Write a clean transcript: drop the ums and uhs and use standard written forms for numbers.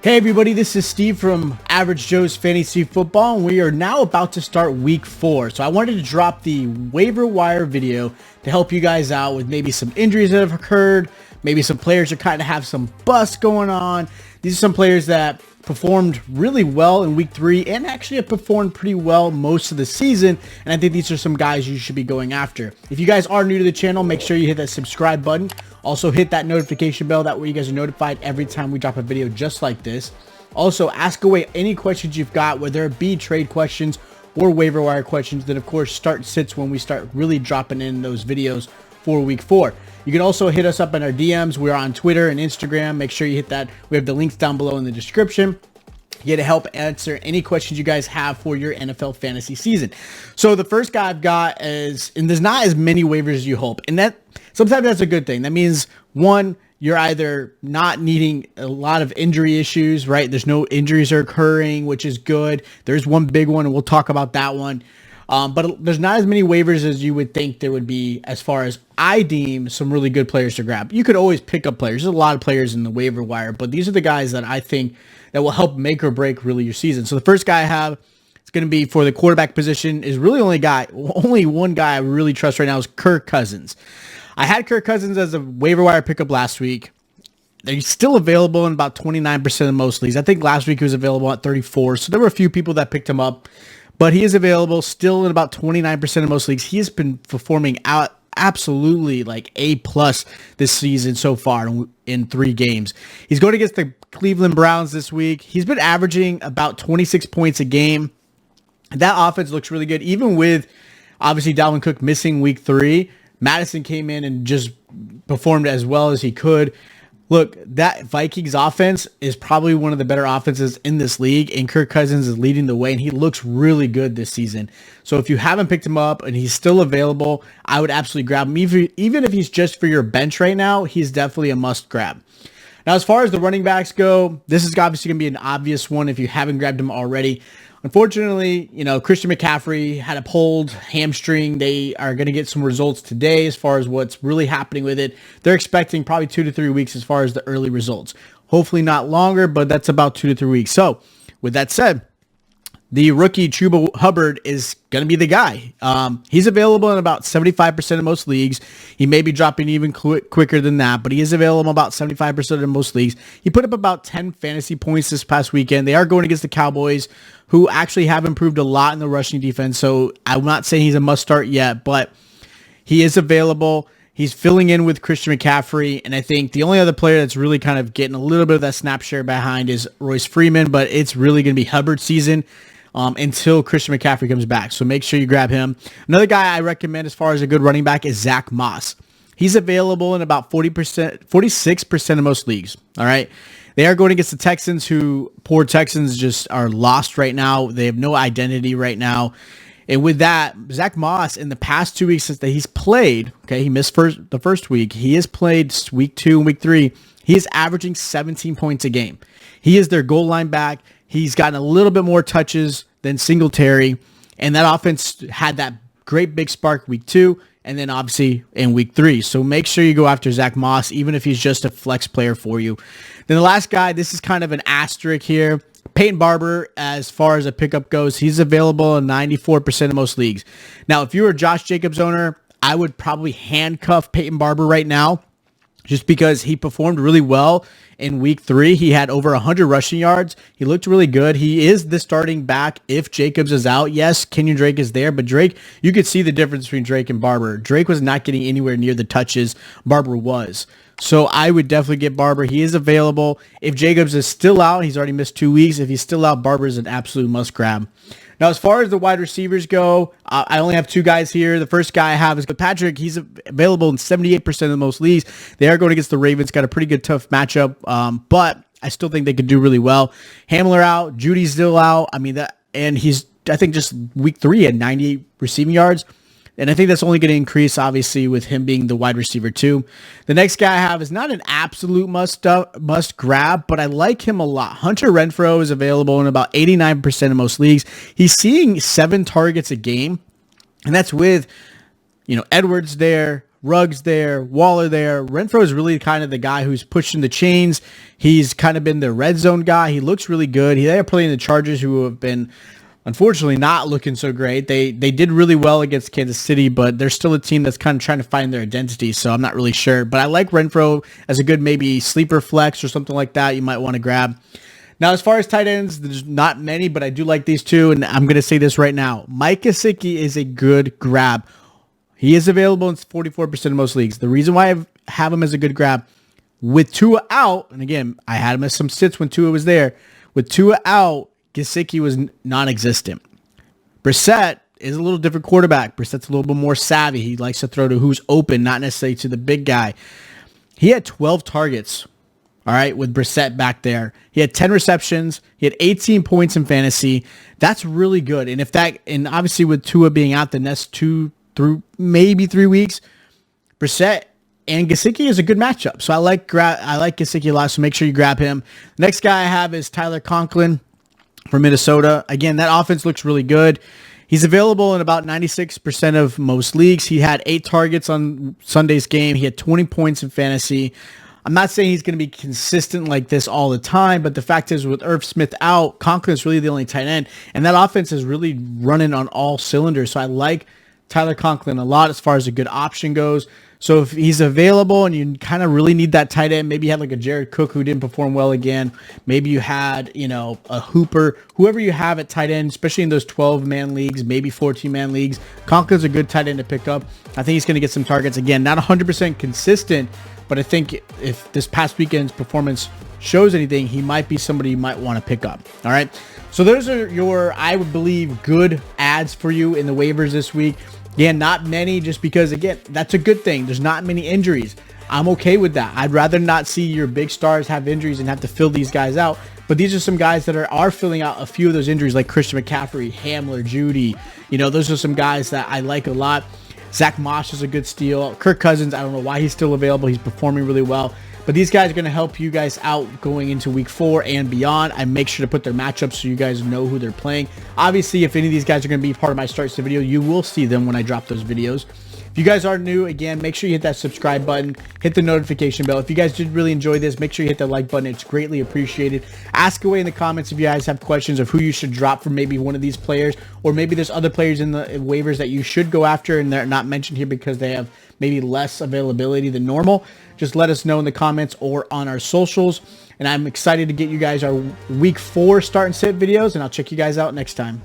Hey everybody, this is Steve from Average Joe's Fantasy Football, and we are now about to start week 4. So I wanted to drop the waiver wire video to help you guys out with maybe some injuries that have occurred, maybe some players that kind of have some bust going on. These are some players that performed really well in week 3 and actually have performed pretty well most of the season, and I think these are some guys you should be going after. If you guys are new to the channel, make sure you hit that subscribe button. Also hit that notification bell, that way you guys are notified every time we drop a video just like this. Also ask away any questions you've got, whether it be trade questions or waiver wire questions. Then of course start sits when we start really dropping in those videos for week 4. You can also hit us up in our DMs. We're on Twitter and Instagram. Make sure you hit that. We have the links down below in the description here to help answer any questions you guys have for your NFL fantasy season. So the first guy I've got is, and there's not as many waivers as you hope, and that sometimes that's a good thing. That means, one, you're either not needing a lot of injury issues, right? There's no injuries are occurring, which is good. There's one big one, and we'll talk about that one. But there's not as many waivers as you would think there would be, as far as I deem some really good players to grab. You could always pick up players. There's a lot of players in the waiver wire, but these are the guys that I think that will help make or break really your season. So the first guy I have, it's going to be for the quarterback position, is really only one guy I really trust right now is Kirk Cousins. I had Kirk Cousins as a waiver wire pickup last week. They're still available in about 29% of most leagues. I think last week he was available at 34%, so there were a few people that picked him up. But he is available still in about 29% of most leagues. He has been performing out absolutely like A+ this season so far in 3 games. He's going against the Cleveland Browns this week. He's been averaging about 26 points a game. That offense looks really good. Even with, obviously, Dalvin Cook missing week 3, Madison came in and just performed as well as he could. Look, that Vikings offense is probably one of the better offenses in this league, and Kirk Cousins is leading the way, and he looks really good this season. So if you haven't picked him up and he's still available, I would absolutely grab him. Even if he's just for your bench right now, he's definitely a must grab. Now, as far as the running backs go, this is obviously going to be an obvious one if you haven't grabbed him already. Unfortunately, Christian McCaffrey had a pulled hamstring. They are going to get some results today as far as what's really happening with it. They're expecting probably 2 to 3 weeks as far as the early results. Hopefully not longer, but that's about 2 to 3 weeks. So with that said, the rookie Chuba Hubbard is going to be the guy. He's available in about 75% of most leagues. He may be dropping even quicker than that, but he is available in about 75% of most leagues. He put up about 10 fantasy points this past weekend. They are going against the Cowboys, who actually have improved a lot in the rushing defense. So I'm not saying he's a must start yet, but he is available. He's filling in with Christian McCaffrey, and I think the only other player that's really kind of getting a little bit of that snap share behind is Royce Freeman, but it's really going to be Hubbard's season until Christian McCaffrey comes back. So make sure you grab him. Another guy I recommend as far as a good running back is Zach Moss. He's available in about 46% of most leagues. All right. They are going against the Texans, who poor Texans just are lost right now. They have no identity right now. And with that, Zach Moss, in the past 2 weeks that he's played, okay, he missed the first week. He has played week 2 and week 3. He is averaging 17 points a game. He is their goal line back. He's gotten a little bit more touches than Singletary, and that offense had that great big spark week 2, and then obviously in week 3. So make sure you go after Zach Moss, even if he's just a flex player for you. Then the last guy, this is kind of an asterisk here. Peyton Barber, as far as a pickup goes, he's available in 94% of most leagues. Now, if you're a Josh Jacobs owner, I would probably handcuff Peyton Barber right now, just because he performed really well in week 3. He had over 100 rushing yards. He looked really good. He is the starting back if Jacobs is out. Yes, Kenyon Drake is there, but Drake, you could see the difference between Drake and Barber. Drake was not getting anywhere near the touches Barber was. So I would definitely get Barber. He is available. If Jacobs is still out, he's already missed 2 weeks. If he's still out, Barber is an absolute must grab. Now, as far as the wide receivers go, I only have 2 guys here. The first guy I have is Patrick. He's available in 78% of the most leagues. They are going against the Ravens. Got a pretty good, tough matchup, but I still think they could do really well. Hamler out. Judy's still out. And he's, I think, just week 3 had 98 receiving yards. And I think that's only going to increase, obviously, with him being the wide receiver too. The next guy I have is not an absolute must grab, but I like him a lot. Hunter Renfrow is available in about 89% of most leagues. He's seeing 7 targets a game, and that's with Edwards there, Ruggs there, Waller there. Renfrow is really kind of the guy who's pushing the chains. He's kind of been the red zone guy. He looks really good. They're playing the Chargers, who have been unfortunately not looking so great. They did really well against Kansas City, but they're still a team that's kind of trying to find their identity, so I'm not really sure. But I like Renfrow as a good maybe sleeper flex or something like that you might want to grab. Now, as far as tight ends, there's not many, but I do like these two, and I'm going to say this right now. Mike Gesicki is a good grab. He is available in 44% of most leagues. The reason why I have him as a good grab, with Tua out, and again, I had him as some sits when Tua was there. With Tua out, Gesicki was non-existent. Brissett is a little different quarterback. Brissett's a little bit more savvy. He likes to throw to who's open, not necessarily to the big guy. He had 12 targets, all right, with Brissett back there. He had 10 receptions. He had 18 points in fantasy. That's really good. And obviously with Tua being out the next 2 through maybe 3 weeks, Brissett and Gesicki is a good matchup. So I like Gesicki a lot, so make sure you grab him. The next guy I have is Tyler Conklin from Minnesota. Again, that offense looks really good. He's available in about 96% of most leagues. He had 8 targets on Sunday's game. He had 20 points in fantasy. I'm not saying he's going to be consistent like this all the time, but the fact is with Irv Smith out, Conklin is really the only tight end, and that offense is really running on all cylinders. So I like Tyler Conklin a lot as far as a good option goes. So if he's available and you kind of really need that tight end, maybe you had like a Jared Cook who didn't perform well again. Maybe you had, a Hooper, whoever you have at tight end, especially in those 12-man leagues, maybe 14-man leagues. Conklin's a good tight end to pick up. I think he's going to get some targets. Again, not 100% consistent, but I think if this past weekend's performance shows anything, he might be somebody you might want to pick up. All right. So those are your, I would believe, good ads for you in the waivers this week. Again, not many, just because, again, that's a good thing. There's not many injuries. I'm okay with that. I'd rather not see your big stars have injuries and have to fill these guys out. But these are some guys that are filling out a few of those injuries, like Christian McCaffrey, Hamler, Judy. Those are some guys that I like a lot. Zach Moss is a good steal. Kirk Cousins, I don't know why he's still available. He's performing really well. But these guys are going to help you guys out going into week 4 and beyond. I make sure to put their matchups so you guys know who they're playing. Obviously, if any of these guys are going to be part of my Start Sit video, you will see them when I drop those videos. If you guys are new, again, make sure you hit that subscribe button, hit the notification bell. If you guys did really enjoy this, make sure you hit the like button. It's greatly appreciated. Ask away in the comments if you guys have questions of who you should drop from maybe one of these players, or maybe there's other players in the waivers that you should go after and they're not mentioned here because they have maybe less availability than normal. Just let us know in the comments or on our socials. And I'm excited to get you guys our week 4 Start and Sit videos, and I'll check you guys out next time.